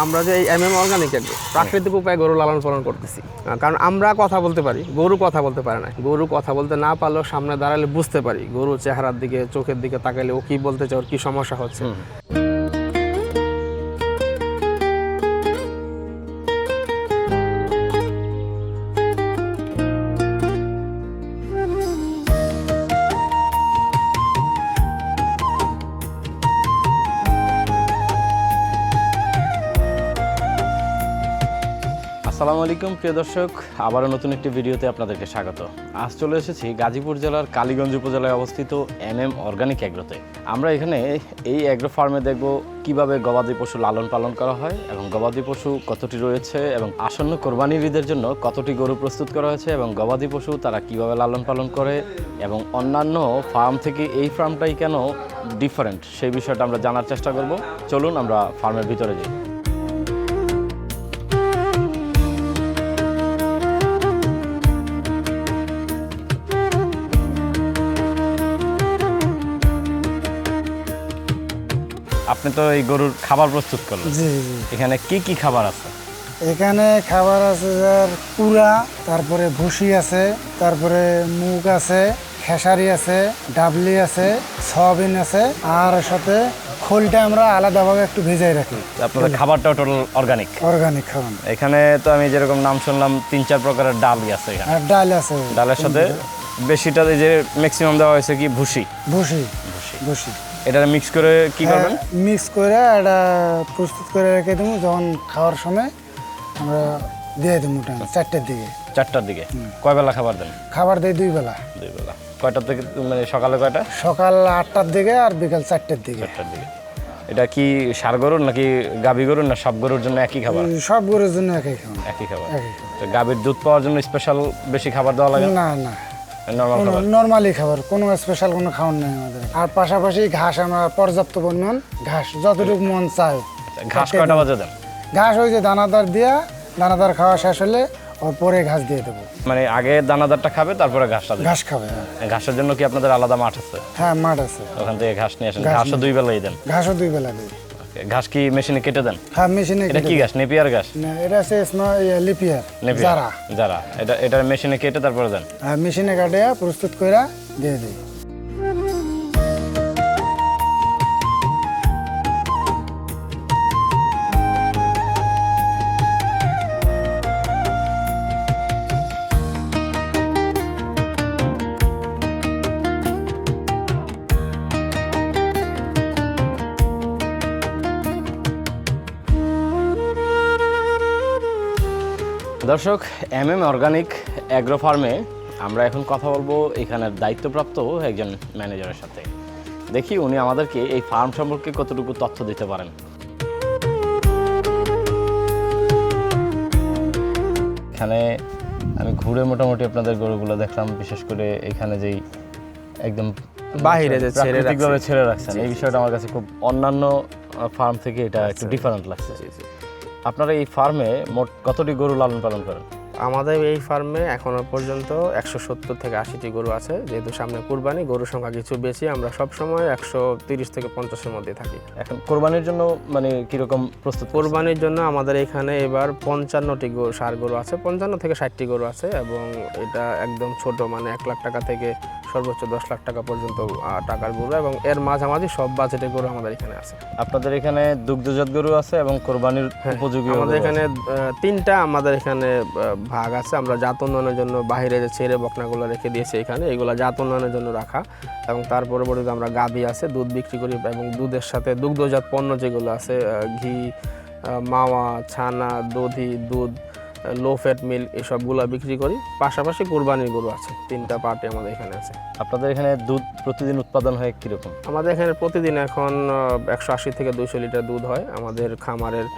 আমরা যে এই অর্গানিক এগ্রো প্রাকৃতিক উপায়ে গরু লালন পালন করতেছি, কারণ আমরা কথা বলতে পারি, গরু কথা বলতে পারে না। গরু কথা বলতে না পারলেও সামনে দাঁড়ালে বুঝতে পারি গরু চেহারার দিকে, চোখের দিকে তাকাইলে ও কি বলতে চায়, ওর কি সমস্যা হচ্ছে। আসসালামু আলাইকুম প্রিয় দর্শক, আবারও নতুন একটি ভিডিওতে আপনাদেরকে স্বাগত। আজ চলে এসেছি গাজীপুর জেলার কালীগঞ্জ উপজেলায় অবস্থিত অর্গানিক এগ্রোতে। আমরা এখানে এই এগ্রো ফার্মে দেখব কিভাবে গবাদি পশু লালন পালন করা হয় এবং গবাদি পশু কতটি রয়েছে এবং আসন্ন কোরবানির ঈদের জন্য কতটি গরু প্রস্তুত করা হয়েছে এবং গবাদি পশু তারা কিভাবে লালন পালন করে এবং অন্যান্য ফার্ম থেকে এই ফার্মটাই কেন ডিফারেন্ট সেই বিষয়টা আমরা জানার চেষ্টা করব। চলুন আমরা ফার্মের ভিতরে যাই। আপনি তো এই গরুর খাবার প্রস্তুত করলেন। জি জি। এখানে কি কি খাবার আছে? এখানে খাবার আছে যার পুরা, তারপরে ভুসি আছে, তারপরে মুগ আছে, খেসারি আছে, ডাবলি আছে, সয়াবিন আছে, আর সাথে খোলটা আমরা আলাদাভাবে একটু ভেজাই রাখি। আপনাদের খাবারটাও টোটাল অর্গানিক? অর্গানিক খাবার। এখানে তো আমি যেরকম নাম শুনলাম 3-4 প্রকারের ডালই আছে এখানে। আর ডাল আছে। ডালের সাথে বেশিটা যে ম্যাক্সিমাম দেওয়া হয়েছে কি ভুসি। ভুসি ভুসি এটা মিক্স করে কি করবেন? মিক্স করে এটা প্রস্তুত করে রেখে দেবো, যখন খাওয়ার সময় আমরা দিয়ে দেবো মোটামুটি 4টার দিকে। 4টার দিকে কয় বেলা খাবার দেন? খাবার দেয় 2 বেলা। 2 বেলা। কয়টা থেকে, মানে সকালে কয়টা? সকাল 8টার দিকে আর বিকাল 4টার দিকে। 4টার দিকে। এটা কি ষাঁড় গরুর নাকি গাভী গরুর, না সব গরুর জন্য একই খাবার? সব গরুর জন্য একই খাবার। একই খাবার। একই খাবার। তো গাভীর দুধ পাওয়ার জন্য স্পেশাল বেশি খাবার দেওয়া লাগে? না না, নরমাল খাবার। নরমালি খাবার, কোনো স্পেশাল কোনো খাবার নেই আমাদের। আর পাশাপাশি ঘাস আমরা পর্যাপ্ত পরিমাণ ঘাস যতটুকু মন চায়। ঘাস কয়টা বাজে দেন? ঘাস ওই যে দানাদার দিয়া, দানাদার খাওয়া শেষ হলে ওর পরে ঘাস দিয়ে দেবো। মানে আগে দানাদারটা খাবে তারপরে ঘাসটা দেবে? ঘাস খাবে। ঘাসের জন্য কি আপনাদের আলাদা মাঠ আছে? হ্যাঁ মাঠ আছে, ওখান থেকে ঘাস নিয়ে আসেন? ঘাসও 2 বেলাই দেন? ঘাসও 2 বেলা দিই। ঘাস কি মেশিনে কেটে দেন? হ্যাঁ মেশিনে। এটা কি ঘাস? নেপিয়ার ঘাস? না, এটা হচ্ছে লিপিয়ার যারা। যারা এটা মেশিনে কেটে তারপরে দেন? হ্যাঁ মেশিনে কাটে প্রস্তুত করে দিয়ে দিই। দর্শক, অর্গানিক অ্যাগ্রো ফার্মে আমরা এখন কথা বলবো এখানের দায়িত্বপ্রাপ্ত একজন ম্যানেজারের সাথে। দেখি উনি আমাদেরকে এই ফার্ম সম্পর্কে কতটুকু তথ্য দিতে পারেন। এখানে আমি ঘুরে মোটামুটি আপনাদের গরুগুলো দেখলাম, বিশেষ করে এখানে যেই একদম বাহিরে যে প্রাকৃতিকভাবে ছেড়ে রাখছেন, এই বিষয়টা আমার কাছে খুব অন্যান্য ফার্ম থেকে এটা একটু ডিফারেন্ট লাগছে। আপনারা এই ফার্মে মোট কতটি গরু লালন পালন করেন? আমাদের এই ফার্মে এখনো পর্যন্ত 170 থেকে 80টি গরু আছে। যেহেতু সামনে কুরবানি, গরুর সংখ্যা কিছু বেশি, আমরা সবসময় 130 থেকে 50-এর মধ্যে থাকি। এখন কোরবানির জন্য মানে কিরকম প্রস্তুত? কোরবানির জন্য আমাদের এখানে এবার 55টি ষাঁড় গরু আছে, 55 থেকে 60টি গরু আছে, এবং এটা একদম ছোট, মানে 1 লাখ টাকা থেকে সর্বোচ্চ 10 লাখ টাকা পর্যন্ত টাকার গরু, এবং এর মাঝামাঝি সব বাজেটের গরু আমাদের এখানে আছে। আপনাদের এখানে দুগ্ধজাত গরু আছে এবং কোরবানির উপযোগী আমাদের এখানে 3টা আমাদের এখানে ভাগ আছে। আমরা জাত উন্নয়নের জন্য বাইরে যে ছেড়ে বকনাগুলো রেখে দিয়েছি এখানে, এগুলো জাত উন্নয়নের জন্য রাখা, এবং তার পরবর্তীতে আমরা গাভী আছে, দুধ বিক্রি করি, এবং দুধের সাথে দুগ্ধজাত পণ্য যেগুলো আছে, ঘি, মাওয়া, ছানা, দধি, দুধ, লো ফ্যাট মিল্ক, এসবগুলো বিক্রি করি। পাশাপাশি কুরবানির গরু আছে, 3টা পার্টি আমাদের এখানে আছে। আপনাদের এখানে দুধ প্রতিদিন উৎপাদন হয় কীরকম? আমাদের এখানে প্রতিদিন এখন 180 থেকে 200 লিটার দুধ হয়। আমাদের খামারের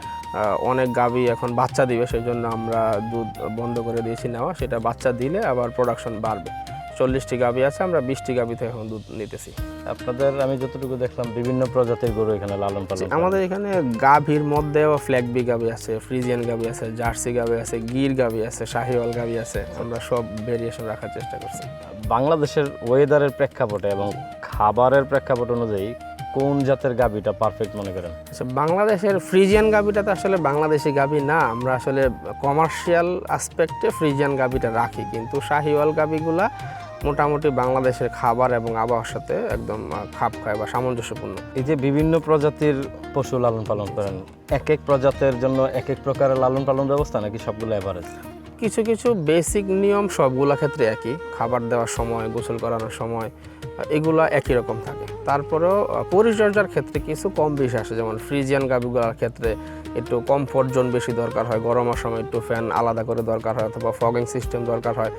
অনেক গাভী এখন বাচ্চা দিবে, সেই জন্য আমরা দুধ বন্ধ করে দিয়েছি নেওয়া। সেটা বাচ্চা দিলে আবার প্রোডাকশন বাড়বে। 40টি গাভী আছে, আমরা 20টি গাভী থেকে এখন দুধ নিতেছি। আপনাদের আমি যতটুকু দেখলাম বিভিন্ন প্রজাতির গরু এখানে লালন পালন। আমাদের এখানে গাভীর মধ্যেও ফ্ল্যাগবি গাভী আছে, ফ্রিজিয়ান গাভী আছে, জার্সি গাভী আছে, গির গাভী আছে, শাহিওয়াল গাভী আছে। আমরা সব ভেরিয়েশন রাখার চেষ্টা করছি। বাংলাদেশের ওয়েদারের প্রেক্ষাপটে এবং খাবারের প্রেক্ষাপট অনুযায়ী কোন জাতের গাভীটা পারফেক্ট মনে করেন? আচ্ছা, বাংলাদেশের ফ্রিজিয়ান গাভিটা তো আসলে বাংলাদেশি গাভি না, আমরা আসলে কমার্শিয়াল অ্যাসপেক্টে ফ্রিজিয়ান গাভিটা রাখি, কিন্তু শাহিওয়াল গাভিগুলা মোটামুটি বাংলাদেশের খাবার এবং আবহাওয়ার সাথে একদম খাপ খায় বা সামঞ্জস্যপূর্ণ। এই যে বিভিন্ন প্রজাতির পশু লালন পালন করেন, এক এক প্রজাতির জন্য এক এক প্রকারের লালন পালন ব্যবস্থা নাকি সবগুলো এভারেজ? কিছু কিছু বেসিক নিয়ম সবগুলা ক্ষেত্রে একই, খাবার দেওয়ার সময়, গোসল করানোর সময় এগুলা একই রকম থাকে। তারপরেও পরিচর্যার ক্ষেত্রে কিছু কম বেশি আসে, যেমন ফ্রিজিয়ান গাভিগুলোর ক্ষেত্রে একটু কমফোর্ট জোন বেশি দরকার হয়, গরমের সময় একটু ফ্যান আলাদা করে দরকার হয় অথবা ফগিং সিস্টেম দরকার হয়।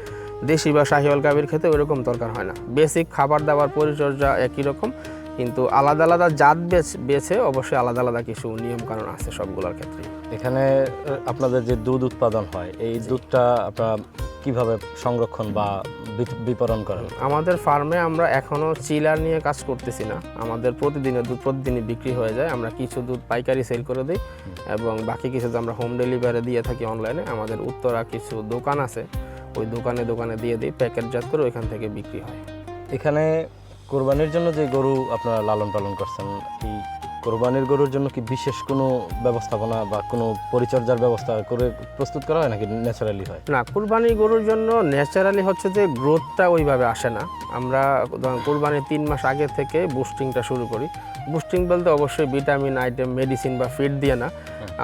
দেশি বা শাহিওয়াল গাভির ক্ষেত্রে ওইরকম দরকার হয় না, বেসিক খাবার দাবার পরিচর্যা একই রকম, কিন্তু আলাদা আলাদা জাত বেছে অবশ্যই আলাদা আলাদা কিছু নিয়ম কানুন আছে সবগুলোর ক্ষেত্রে। এখানে আপনাদের যে দুধ উৎপাদন হয়, এই দুধটা আপনারা কিভাবে সংরক্ষণ বা বিতরণ করেন? আমাদের ফার্মে আমরা এখনও চিলার নিয়ে কাজ করতেছি না, আমাদের প্রতিদিনের দুধ প্রতিদিনই বিক্রি হয়ে যায়। আমরা কিছু দুধ পাইকারি সেল করে দিই এবং বাকি কিছু আমরা হোম ডেলিভারি দিয়ে থাকি অনলাইনে। আমাদের উত্তরা কিছু দোকান আছে, ওই দোকানে দিয়ে দিই, প্যাকেটজাত করে ওইখান থেকে বিক্রি হয়। এখানে কোরবানির জন্য যে গরু আপনারা লালন পালন করছেন, এই কোরবানির গরুর জন্য কি বিশেষ কোনো ব্যবস্থাপনা বা কোনো পরিচর্যার ব্যবস্থা করে প্রস্তুত করা হয় নাকি ন্যাচারালি হয়? না, কুরবানি গরুর জন্য ন্যাচারালি হচ্ছে যে গ্রোথটা ওইভাবে আসে না। আমরা কুরবানির 3 মাস আগে থেকে বুস্টিংটা শুরু করি। বুস্টিং বলতে অবশ্যই ভিটামিন আইটেম, মেডিসিন বা ফিড দিয়ে না,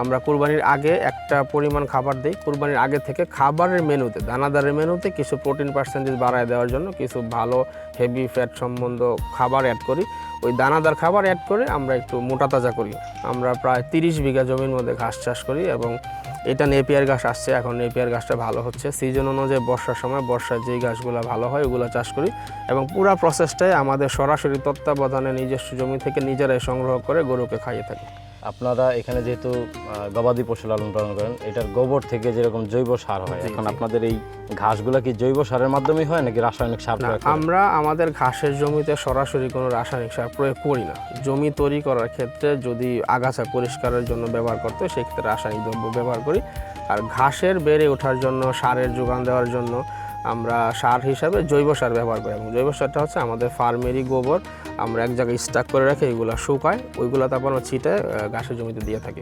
আমরা কুরবানির আগে একটা পরিমাণ খাবার দিই। কুরবানির আগে থেকে খাবারের মেনুতে, দানাদারের মেনুতে কিছু প্রোটিন পার্সেন্টেজ বাড়ায় দেওয়ার জন্য কিছু ভালো হেভি ফ্যাট সম্বন্ধ খাবার অ্যাড করি। ওই দানাদার খাবার অ্যাড করে আমরা একটু মোটা তাজা করি। আমরা প্রায় 30 বিঘা জমির মধ্যে ঘাস চাষ করি এবং এটা নেপিয়ার ঘাস আসছে, এখন নেপিয়ার ঘাসটা ভালো হচ্ছে। সিজন অনুযায়ী বর্ষার সময় বর্ষার যেই ঘাসগুলো ভালো হয় ওগুলো চাষ করি এবং পুরো প্রসেসটাই আমাদের সরাসরি তত্ত্বাবধানে নিজস্ব জমি থেকে নিজেরাই সংগ্রহ করে গরুকে খাইয়ে থাকি। আপনারা এখানে যেহেতু গবাদি পশু লালন পালন করেন, এটার গোবর থেকে যেরকম জৈব সার হয়, এখন আপনাদের এই ঘাসগুলো কি জৈব সারের মাধ্যমেই হয় নাকি রাসায়নিক সার প্রয়োগ করেন? আমরা আমাদের ঘাসের জমিতে সরাসরি কোনো রাসায়নিক সার প্রয়োগ করি না। জমি তৈরি করার ক্ষেত্রে যদি আগাছা পরিষ্কারের জন্য ব্যবহার করতে হয় সেক্ষেত্রে রাসায়নিক দ্রব্য ব্যবহার করি, আর ঘাসের বেড়ে ওঠার জন্য, সারের যোগান দেওয়ার জন্য আমরা সার হিসাবে জৈব সার ব্যবহার করি এবং জৈব সারটা হচ্ছে আমাদের ফার্মেরই গোবর। আমরা এক জায়গায় স্টক করে রাখি, এগুলো শুকায়, ওইগুলো তারপর আমরা ছিটে ঘাসের জমিতে দিয়ে থাকি।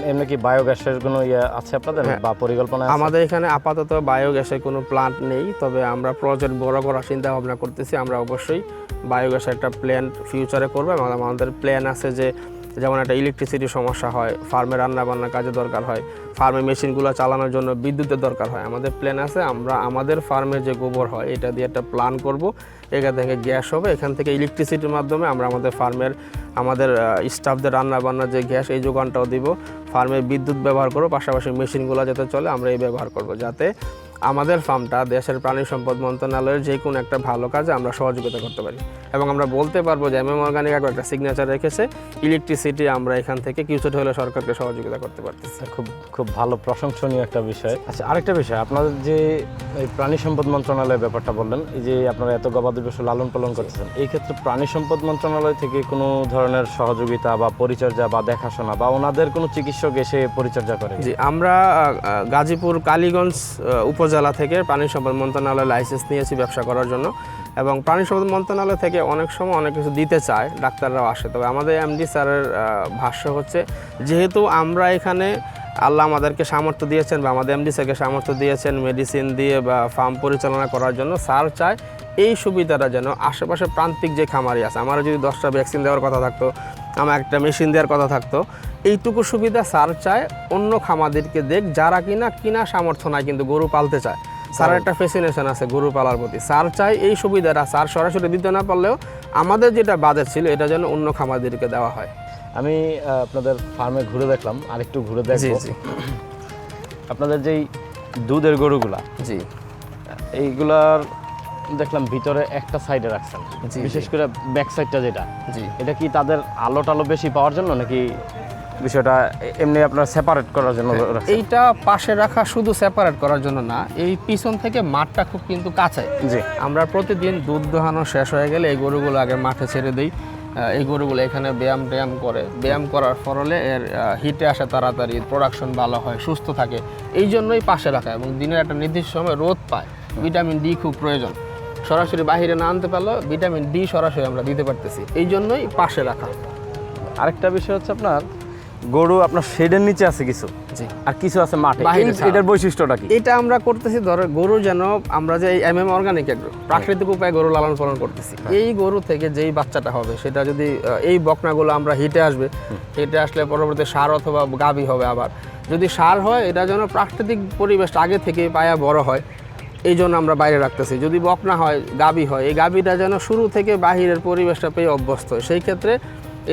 এমনি কি বায়োগ্যাসের কোনো আছে আপনাদের বা পরিকল্পনা? আমাদের এখানে আপাতত বায়োগ্যাসের কোনো প্লান্ট নেই, তবে আমরা প্রজেক্ট বড় করার চিন্তা ভাবনা করতেছি। আমরা অবশ্যই বায়োগ্যাসের একটা প্ল্যান ফিউচারে করবো এবং আমাদের প্ল্যান আছে যে যেমন একটা ইলেকট্রিসিটির সমস্যা হয়, ফার্মে রান্নাবান্নার কাজে দরকার হয়, ফার্মে মেশিনগুলো চালানোর জন্য বিদ্যুতের দরকার হয়। আমাদের প্ল্যান আছে আমরা আমাদের ফার্মের যে গোবর হয় এটা দিয়ে একটা প্ল্যান করব, এখান থেকে গ্যাস হবে, এখান থেকে ইলেকট্রিসিটির মাধ্যমে আমরা আমাদের ফার্মের আমাদের স্টাফদের রান্নাবান্নার যে গ্যাস এই যোগানটাও দিব, ফার্মে বিদ্যুৎ ব্যবহার করবো, পাশাপাশি মেশিনগুলো যাতে চলে আমরা এই ব্যবহার করব, যাতে আমাদের ফার্মটা দেশের প্রাণী সম্পদ মন্ত্রণালয়ের যে কোনো একটা ভালো কাজে আমরা সহযোগিতা করতে পারি এবং আমরা বলতে পারবো যে এমএম অর্গানিক একটা সিগনেচার রেখেছে, ইলেকট্রিসিটি আমরা এখান থেকে কিছুটা হলে সরকারকে সহযোগিতা করতে পারতেছি। খুব খুব ভালো প্রশংসনীয় একটা বিষয়। আচ্ছা, আরেকটা বিষয়, আপনাদের যে এই প্রাণী সম্পদ মন্ত্রণালয়ের ব্যাপারটা বললেন, এই যে আপনারা এত গবাদি পশু লালন পালন করতেছেন, এই ক্ষেত্রে প্রাণী সম্পদ মন্ত্রণালয় থেকে কোনো ধরনের সহযোগিতা বা পরিচর্যা বা দেখাশোনা বা ওনাদের কোনো চিকিৎসক এসে পরিচর্যা করে? জি, আমরা গাজীপুর কালীগঞ্জ উপজেলা থেকে প্রাণী সম্পদ মন্ত্রণালয় লাইসেন্স নিয়েছি ব্যবসা করার জন্য এবং প্রাণী সম্পদ মন্ত্রণালয় থেকে অনেক সময় অনেক কিছু দিতে চায়, ডাক্তাররাও আসে। তবে আমাদের এমডি স্যারের ভাষ্য হচ্ছে যেহেতু আমরা এখানে আল্লাহ আমাদেরকে সামর্থ্য দিয়েছেন বা আমাদের এমডি স্যারকে সামর্থ্য দিয়েছেন মেডিসিন দিয়ে বা ফার্ম পরিচালনা করার জন্য, স্যার চায় এই সুবিধাটা যেন আশেপাশে প্রান্তিক যে খামারি আছে, আমার যদি 10টা ভ্যাকসিন দেওয়ার কথা থাকতো, আমার একটা মেশিন দেওয়ার কথা থাকতো, এইটুকু সুবিধা স্যার চায় অন্য খামারদেরকে দেখ যারা কিনা সামর্থ্য নাই কিন্তু গরু পালতে চায়। স্যারের একটা ফ্যাসিনেশন আছে গরু পালার প্রতি, স্যার চায় এই সুবিধাটা স্যার সরাসরি দিতে না পারলেও আমাদের যেটা বাজেট ছিল এটা যেন অন্য খামারদেরকে দেওয়া হয়। আমি আপনাদের ফার্মে ঘুরে দেখলাম, আরেকটু ঘুরে দেখবো। আপনাদের যেই দুধের গরুগুলা, জি, এইগুলার দেখলাম ভিতরে একটা সাইডে রাখছেন, বিশেষ করে ব্যাক সাইডটা যেটা, জি, এটা কি তাদের আলো টালো বেশি পাওয়ার জন্য নাকি বিষয়টা এমনি আপনার সেপারেট করার জন্য? এইটা পাশে রাখা শুধু সেপারেট করার জন্য না, এই পিছন থেকে মাঠটা খুব কিন্তু কাছে। জি, আমরা প্রতিদিন দুধ দোহানো শেষ হয়ে গেলে এই গরুগুলো আগে মাঠে ছেড়ে দিই। এই গরুগুলো এখানে ব্যায়াম করে, ব্যায়াম করার ফলে এর হিটে আসে তাড়াতাড়ি, প্রোডাকশন ভালো হয়, সুস্থ থাকে, এই জন্যই পাশে রাখা এবং দিনের একটা নির্দিষ্ট সময় রোদ পায়, ভিটামিন ডি খুব প্রয়োজন। সরাসরি বাইরে না আনতে পারলেও ভিটামিন ডি সরাসরি আমরা দিতে পারতেছি, এই জন্যই পাশে রাখা। আরেকটা বিষয় হচ্ছে আপনার গরু আপনার শেডের নিচে আছে কিছু, জি, আর কিছু আছে মাঠে, বাইরে ছাড়া। এটার বৈশিষ্ট্যটা কি? এটা আমরা করতেছি ধরো গরু যেন আমরা যে MM অর্গানিক এগ্রো প্রাকৃতিক উপায়ে গরু লালন পালন করতেছি, এই গরু থেকে যেই বাচ্চাটা হবে সেটা যদি এই বকনাগুলো আমরা হিটে আসবে, হিটে আসলে পরবর্তী সার অথবা গাভী হবে। আবার যদি সার হয় এটা যেন প্রাকৃতিক পরিবেশটা আগে থেকে পায়া বড় হয়, এই জন্য আমরা বাইরে রাখতেছি। যদি বকনা হয়, গাভী হয়, এই গাভীটা যেন শুরু থেকে বাহিরের পরিবেশটা পেয়ে অভ্যস্ত হয়। সেই ক্ষেত্রে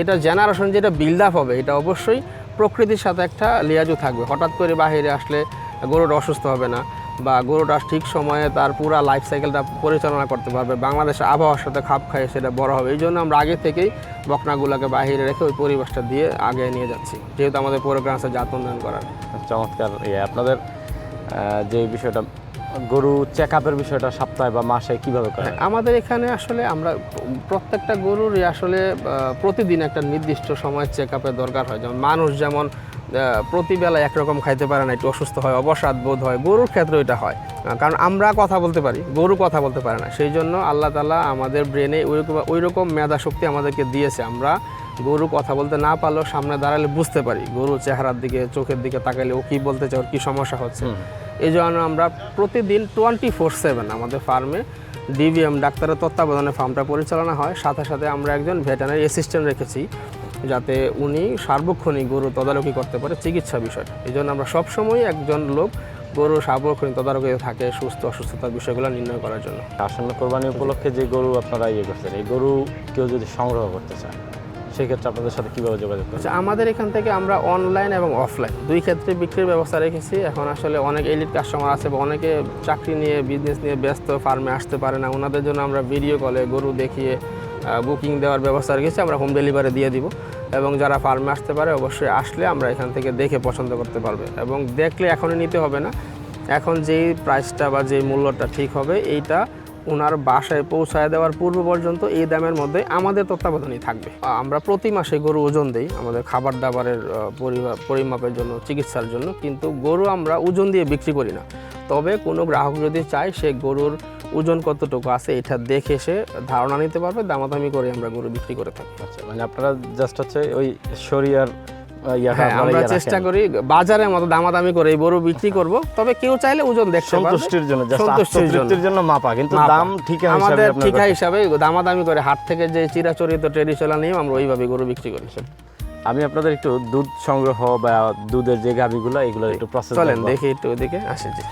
এটা জেনারেশন যেটা বিল্ড আপ হবে এটা অবশ্যই প্রকৃতির সাথে একটা লিয়াজু থাকবে। হঠাৎ করে বাহিরে আসলে গরুটা অসুস্থ হবে না, বা গরুটা ঠিক সময়ে তার পুরো লাইফ সাইকেলটা পরিচালনা করতে পারবে, বাংলাদেশের আবহাওয়ার সাথে খাপ খাইয়ে সেটা বড় হবে। এই জন্য আমরা আগে থেকেই বকনাগুলোকে বাহিরে রেখে ওই পরিবেশটা দিয়ে আগে নিয়ে যাচ্ছি, যেহেতু আমাদের প্রোগ্রাম আছে জাত উন্নয়ন করার। চমৎকার। আপনাদের যে বিষয়টা গরু চেক আপের বিষয়টা সপ্তাহে বা মাসে কিভাবে করেন? আমাদের এখানে আসলে আমরা প্রত্যেকটা গরুরই আসলে প্রতিদিন একটা নির্দিষ্ট সময় চেক আপের দরকার হয়। যেমন মানুষ যেমন প্রতিবেলা একরকম খাইতে পারে না, একটু অসুস্থ হয়, অবসাদ বোধ হয়, গরুর ক্ষেত্রে এটা হয়। কারণ আমরা কথা বলতে পারি, গরু কথা বলতে পারে না। সেই জন্য আল্লাহ তাআলা আমাদের ব্রেনে ওই রকম মেধা শক্তি আমাদেরকে দিয়েছে। আমরা গরু কথা বলতে না পারলেও সামনে দাঁড়ালে বুঝতে পারি, গরু চেহারার দিকে, চোখের দিকে তাকালে ও কী বলতে চায়, ওর কী সমস্যা হচ্ছে। এই জন্য আমরা প্রতিদিন 24/7 আমাদের ফার্মে DVM ডাক্তারের তত্ত্বাবধানে ফার্মটা পরিচালনা হয়। সাথে সাথে আমরা একজন ভেটেরিনারি অ্যাসিস্ট্যান্ট রেখেছি, যাতে উনি সার্বক্ষণিক গরু তদারকি করতে পারে চিকিৎসা বিষয়টা। এই জন্য আমরা সবসময় একজন লোক গরু সার্বক্ষণিক তদারকিতে থাকে সুস্থ অসুস্থতার বিষয়গুলো নির্ণয় করার জন্য। আসন্ন কোরবানি উপলক্ষে যে গরু আপনারা করছেন, এই গরু কেউ যদি সংগ্রহ করতে চায় সেক্ষেত্রে আপনাদের সাথে কীভাবে যোগাযোগ করছে? আচ্ছা, আমাদের এখান থেকে আমরা অনলাইন এবং অফলাইন দুই ক্ষেত্রে বিক্রির ব্যবস্থা রেখেছি। এখন আসলে অনেক এলিট কাস্টমার আছে বা অনেকে চাকরি নিয়ে বিজনেস নিয়ে ব্যস্ত, ফার্মে আসতে পারে না, ওনাদের জন্য আমরা ভিডিও কলে গরু দেখিয়ে বুকিং দেওয়ার ব্যবস্থা রেখেছি। আমরা হোম ডেলিভারি দিয়ে দিব, এবং যারা ফার্মে আসতে পারে অবশ্যই আসলে আমরা এখান থেকে দেখে পছন্দ করতে পারবে, এবং দেখলে এখনই নিতে হবে না। এখন যেই প্রাইসটা বা যেই মূল্যটা ঠিক হবে এইটা ওনার বাসায় পৌঁছায় দেওয়ার পূর্ব পর্যন্ত এই দামের মধ্যে আমাদের তত্ত্বাবধানেই থাকবে। আমরা প্রতি মাসে গরু ওজন দেই আমাদের খাবার দাবারের পরিমাপের জন্য, চিকিৎসার জন্য, কিন্তু গরু আমরা ওজন দিয়ে বিক্রি করি না। তবে কোনো গ্রাহক যদি চায় সে গরুর ওজন কতটুকু আছে এটা দেখে সে ধারণা নিতে পারবে, দামাদামি করে আমরা গরু বিক্রি করে থাকি। আচ্ছা, মানে আপনারা জাস্ট হচ্ছে ওই শরিয়ার হ্যাঁ, আমরা চেষ্টা করি বাজারের মতো দামাদামি করে গরু বিক্রি করব। তবে কেউ চাইলে ওজন দেখতে পারবে, সন্তুষ্টির জন্য, সন্তুষ্টির জন্য মাপা, কিন্তু দাম ঠিক আমাদের ঠিকা হিসাবে দামাদামি করে হাট থেকে যে চিরাচরিত ট্রেডিশনাল নিয়ম আমরা ওইভাবে গরু বিক্রি করি। আমি আপনাদের একটু দুধ সংগ্রহ বা দুধের যে গাভীগুলো এগুলো একটু প্রসেস চলেন দেখি, একটু ওদিকে আসি। জি,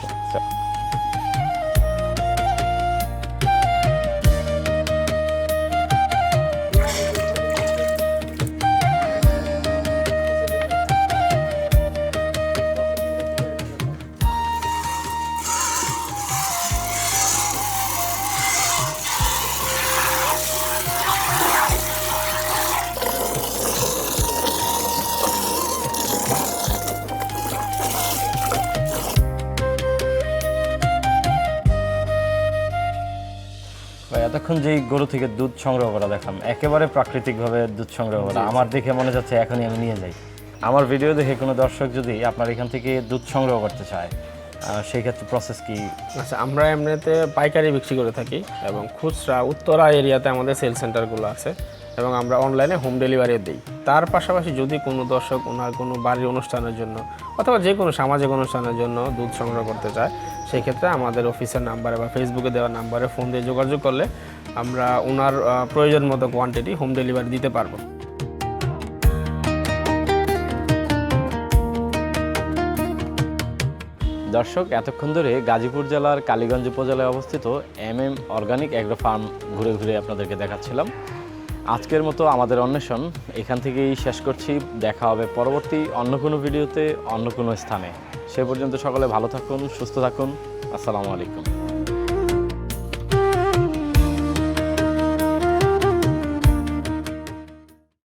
এতক্ষণ যেই গরু থেকে দুধ সংগ্রহ করা দেখলাম, একেবারে প্রাকৃতিকভাবে দুধ সংগ্রহ করা, আমার দেখে মনে যাচ্ছে এখনই আমি নিয়ে যাই। আমার ভিডিও দেখে কোনো দর্শক যদি আপনার এখান থেকে দুধ সংগ্রহ করতে চায় সেই ক্ষেত্রে প্রসেস কি? আচ্ছা, আমরা এমনিতে পাইকারি বিক্রি করে থাকি, এবং খুচরা উত্তরা এরিয়াতে আমাদের সেল সেন্টারগুলো আছে, এবং আমরা অনলাইনে হোম ডেলিভারি দিই। তার পাশাপাশি যদি কোনো দর্শক ওনার কোনো বাড়ির অনুষ্ঠানের জন্য অথবা যে কোনো সামাজিক অনুষ্ঠানের জন্য দুধ সংগ্রহ করতে চায়, সেই ক্ষেত্রে আমাদের অফিসের নাম্বারে বা ফেসবুকে দেওয়া নাম্বারে ফোন দিয়ে যোগাযোগ করলে আমরা ওনার প্রয়োজন মতো কোয়ান্টিটি হোম ডেলিভারি দিতে পারবো। দর্শক, এতক্ষণ ধরে গাজীপুর জেলার কালীগঞ্জ উপজেলায় অবস্থিত MM অর্গানিক এগ্রো ফার্ম ঘুরে ঘুরে আপনাদেরকে দেখাচ্ছিলাম। আজকের মতো আমাদের অন্বেষণ এখান থেকেই শেষ করছি। দেখা হবে পরবর্তী অন্য কোনো ভিডিওতে, অন্য কোনো স্থানে। সে পর্যন্ত সকলে ভালো থাকুন, সুস্থ থাকুন। আসসালামু আলাইকুম।